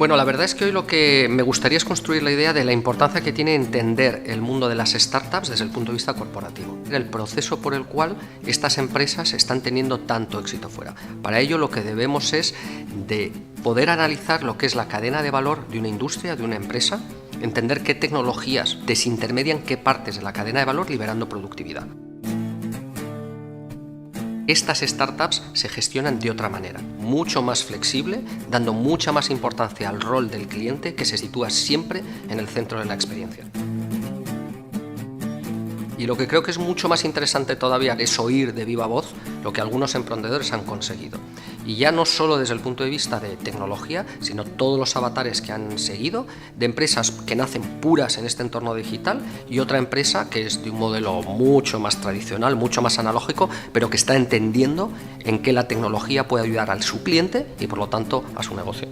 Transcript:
Bueno, la verdad es que hoy lo que me gustaría es construir la idea de la importancia que tiene entender el mundo de las startups desde el punto de vista corporativo, el proceso por el cual estas empresas están teniendo tanto éxito fuera. Para ello lo que debemos es de poder analizar lo que es la cadena de valor de una industria, de una empresa, entender qué tecnologías desintermedian qué partes de la cadena de valor liberando productividad. Estas startups se gestionan de otra manera, mucho más flexible, dando mucha más importancia al rol del cliente que se sitúa siempre en el centro de la experiencia. Y lo que creo que es mucho más interesante todavía es oír de viva voz lo que algunos emprendedores han conseguido. Y ya no solo desde el punto de vista de tecnología, sino todos los avatares que han seguido, de empresas que nacen puras en este entorno digital y otra empresa que es de un modelo mucho más tradicional, mucho más analógico, pero que está entendiendo en qué la tecnología puede ayudar a su cliente y por lo tanto a su negocio.